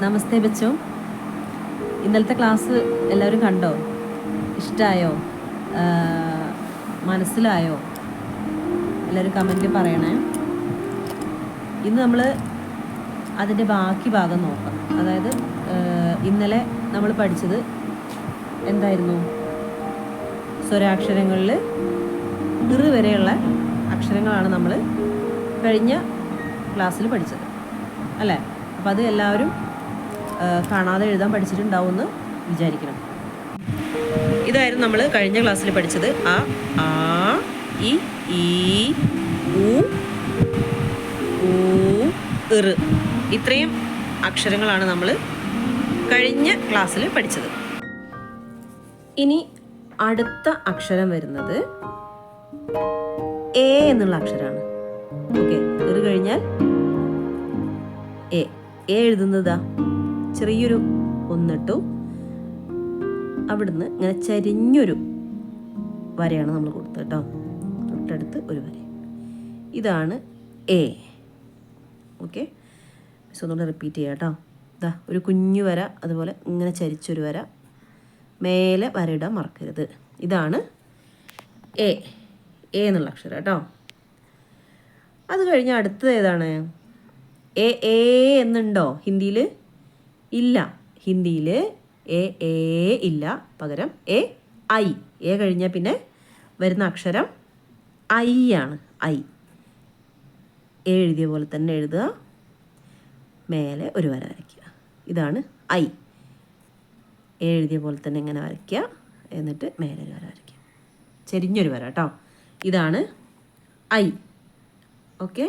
നമസ്തേ ബച്ചോ. ഇന്നലത്തെ ക്ലാസ് എല്ലാവരും കണ്ടോ? ഇഷ്ടമായോ? മനസ്സിലായോ? എല്ലാവരും കമൻറ്റിൽ പറയണേ. ഇന്ന് നമ്മൾ അതിൻ്റെ ബാക്കി ഭാഗം നോക്കാം. അതായത് ഇന്നലെ നമ്മൾ പഠിച്ചത് എന്തായിരുന്നു? സ്വരാക്ഷരങ്ങളിൽ വരെയുള്ള അക്ഷരങ്ങളാണ് നമ്മൾ കഴിഞ്ഞ ക്ലാസ്സിൽ പഠിച്ചത് അല്ലേ? അപ്പോൾ അത് എല്ലാവരും കാണാതെ എഴുതാൻ പഠിച്ചിട്ടുണ്ടാവുമെന്ന് വിചാരിക്കണം. ഇതായിരുന്നു നമ്മൾ കഴിഞ്ഞ ക്ലാസ്സിൽ പഠിച്ചത്. ആ, ഇ, ഈ, ഉ, ഊ, ഇറ്. ഇത്രയും അക്ഷരങ്ങളാണ് നമ്മൾ കഴിഞ്ഞ ക്ലാസ്സിൽ പഠിച്ചത്. ഇനി അടുത്ത അക്ഷരം വരുന്നത് എ എന്നുള്ള അക്ഷരമാണ്. ഓക്കെ, ഇറ് കഴിഞ്ഞാൽ എ. എ എഴുതുന്നതാ ചെറിയൊരു ഒന്നിട്ടു, അവിടുന്ന് ഇങ്ങനെ ചരിഞ്ഞൊരു വരയാണ് നമ്മൾ കൊടുത്തത് കേട്ടോ. തൊട്ടടുത്ത് ഒരു വര. ഇതാണ് എ. ഓക്കെ, മിസ് ഒന്നുകൂടെ റിപ്പീറ്റ് ചെയ്യാം കേട്ടോ. ഇതാ ഒരു കുഞ്ഞു വര, അതുപോലെ ഇങ്ങനെ ചരിച്ചൊരു വര, മേലെ വരയിടാൻ മറക്കരുത്. ഇതാണ് എ. എ എന്നുള്ള അക്ഷരം കേട്ടോ. അത് കഴിഞ്ഞ് അടുത്തത് ഏതാണ്? എ എ എന്നുണ്ടോ ഹിന്ദിയിൽ? ഇല്ല, ഹിന്ദിയിൽ എ എ ഇല്ല. പകരം എ ഐ. എ കഴിഞ്ഞാൽ പിന്നെ വരുന്ന അക്ഷരം ഐ ആണ്. ഐ. എ എഴുതിയ പോലെ തന്നെ എഴുതുക, മേലെ ഒരു വര വരയ്ക്കുക. ഇതാണ് ഐ. എ എഴുതിയ പോലെ തന്നെ ഇങ്ങനെ വരയ്ക്കുക, എന്നിട്ട് മേലെ ഒരു വര വരയ്ക്കുക, ചെരിഞ്ഞൊരു വര കേട്ടോ. ഇതാണ് ഐ. ഓക്കെ,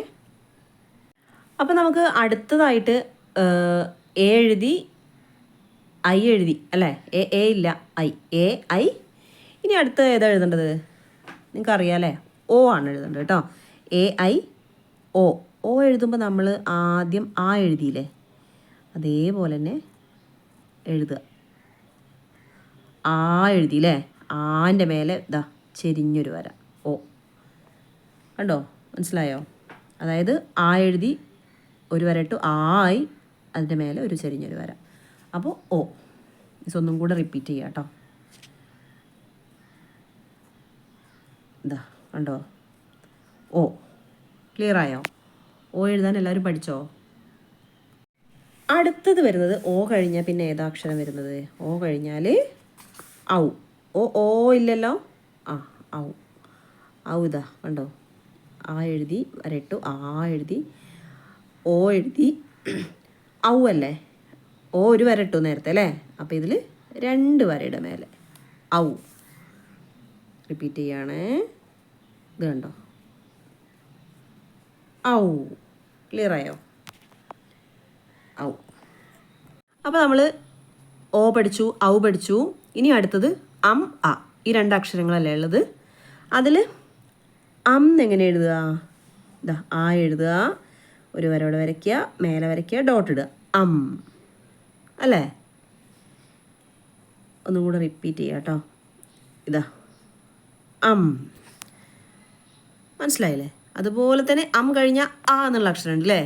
അപ്പം നമുക്ക് അടുത്തതായിട്ട് എ എഴുതി, ഐ എഴുതി അല്ലേ? എ എ ഇല്ല, ഐ. A I. ഇനി അടുത്ത ഏതാ എഴുതേണ്ടത്? നിങ്ങൾക്ക് അറിയാമല്ലേ? ഒ ആണ് എഴുതേണ്ടത് കേട്ടോ. A I O. ഒ എഴുതുമ്പോൾ നമ്മൾ ആദ്യം ആ എഴുതിയില്ലേ, അതേപോലെ തന്നെ എഴുതുക. ആ എഴുതിയില്ലേ, ആൻ്റെ മേലെ ഇതാ ചെരിഞ്ഞൊരു വര, ഒ. കണ്ടോ? മനസ്സിലായോ? അതായത് ആ എഴുതി ഒരു വര ഇട്ടു, ആ ആയി, അതിൻ്റെ മേലെ ഒരു ചെരിഞ്ഞൊരു വര. അപ്പോൾ ഒ. ഇതൊന്നും കൂടെ റിപ്പീറ്റ് ചെയ്യാം കേട്ടോ. ഇതാ കണ്ടോ? ഒ. ക്ലിയർ ആയോ? ഒ എഴുതാൻ എല്ലാവരും പഠിച്ചോ? അടുത്തത് വരുന്നത് ഓ കഴിഞ്ഞാൽ പിന്നെ ഏതാ അക്ഷരം വരുന്നത്? ഓ കഴിഞ്ഞാൽ ഔ. ഓ ഓ ഇല്ലല്ലോ. ആ, ഔ. ഔ ഇതാ കണ്ടോ? ആ എഴുതി വരയിട്ടു, ആ എഴുതി, ഓ എഴുതി, ഔ അല്ലേ? ഓ ഒരു വര ഇട്ടു നേരത്തെ അല്ലേ? അപ്പോൾ ഇതിൽ രണ്ട് വരയുടെ മേലെ ഔ. റിപ്പീറ്റ് ചെയ്യാണ്. ഇത് കണ്ടോ? ഔ. ക്ലിയർ ആയോ? ഔ. അപ്പോൾ നമ്മൾ ഓ പഠിച്ചു, ഔ പഠിച്ചു. ഇനി അടുത്തത് അം, അ. ഈ രണ്ട് അക്ഷരങ്ങളല്ലേ ഉള്ളത്. അതിൽ അം എങ്ങനെ എഴുതുക? ഇതാ ആ എഴുതുക, ഒരു വരയോടെ വരയ്ക്കുക, മേലെ വരയ്ക്കുക, ഡോട്ട് ഇടുക. അം അല്ലേ? ഒന്നും കൂടെ റിപ്പീറ്റ് ചെയ്യാം കേട്ടോ. ഇതാ അം. മനസ്സിലായില്ലേ? അതുപോലെ തന്നെ അം കഴിഞ്ഞാൽ ആ എന്നുള്ള അക്ഷരം ഉണ്ട് അല്ലേ?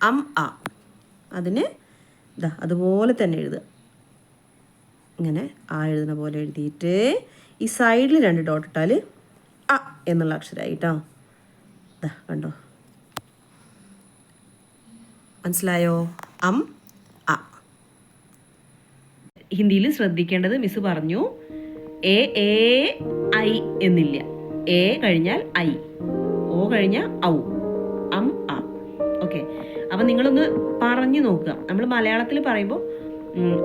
അം, ആ. അതിന് ഇതാ അതുപോലെ തന്നെ എഴുതുക. ഇങ്ങനെ ആ എഴുതുന്ന പോലെ എഴുതിയിട്ട് ഈ സൈഡിൽ രണ്ട് ഡോട്ട് ഇട്ടാൽ അ എന്നുള്ള അക്ഷരമായി കേട്ടോ. ഇതാ കണ്ടോ? മനസ്സിലായോ? അം, അ. ഹിന്ദിയിൽ ശ്രദ്ധിക്കേണ്ടത് മിസ് പറഞ്ഞു, എ എ ഐ എന്നില്ല. എ കഴിഞ്ഞാൽ ഐ, ഓ കഴിഞ്ഞാൽ ഔ, അം, ആ. ഓക്കെ, അപ്പം നിങ്ങളൊന്ന് പറഞ്ഞു നോക്കുക. നമ്മൾ മലയാളത്തിൽ പറയുമ്പോൾ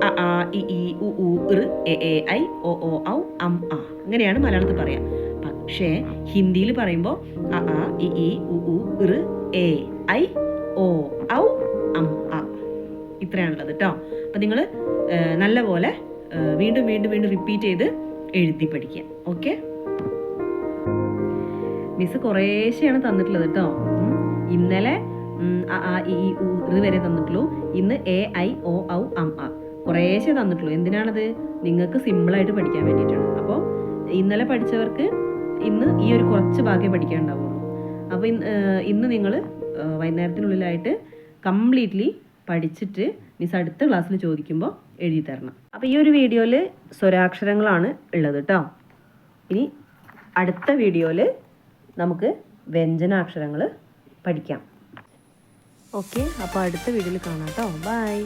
അ ആ ഇ ഈ ഉ ഊ ഇർ എ എ ഐ ഒ ഓ ഔ അം, ആ. അങ്ങനെയാണ് മലയാളത്തിൽ പറയുക. പക്ഷേ ഹിന്ദിയിൽ പറയുമ്പോൾ അ ആ ഇ ഈ ഉ ഊ ഇർ എ ഐ ഒ ഔ അം, ആ. ഇത്രയാണുള്ളത് കേട്ടോ. അപ്പം നിങ്ങൾ നല്ലപോലെ വീണ്ടും വീണ്ടും വീണ്ടും റിപ്പീറ്റ് ചെയ്ത് എഴുതി പഠിക്കുക. ഓക്കെ, മിസ് കുറേശ്ശെയാണ് തന്നിട്ടുള്ളത് കേട്ടോ. ഇന്നലെ അ ആ ഇ ഈ ഉ ഇർ വരെ തന്നിട്ടുള്ളൂ. ഇന്ന് എ ഐ ഒ ഔ അം, ആ. കുറേശ്ശെ തന്നിട്ടുള്ളൂ. എന്തിനാണത്? നിങ്ങൾക്ക് സിമ്പിളായിട്ട് പഠിക്കാൻ വേണ്ടിയിട്ടാണ്. അപ്പോൾ ഇന്നലെ പഠിച്ചവർക്ക് ഇന്ന് ഈ ഒരു കുറച്ച് ഭാഗമേ പഠിക്കാൻ ഉണ്ടാവുള്ളൂ. അപ്പോൾ ഇന്ന് നിങ്ങൾ വൈകുന്നേരത്തിനുള്ളിലായിട്ട് കംപ്ലീറ്റ്ലി പഠിച്ചിട്ട് മിസ് അടുത്ത ക്ലാസ്സിൽ ചോദിക്കുമ്പോൾ എഴുതി തരണം. അപ്പോൾ ഈ ഒരു വീഡിയോയിൽ സ്വരാക്ഷരങ്ങളാണ് ഉള്ളത് കേട്ടോ. ഇനി അടുത്ത വീഡിയോയിൽ നമുക്ക് വ്യഞ്ജനാക്ഷരങ്ങൾ പഠിക്കാം. ഓക്കെ, അപ്പോൾ അടുത്ത വീഡിയോയിൽ കാണാം കേട്ടോ. ബൈ.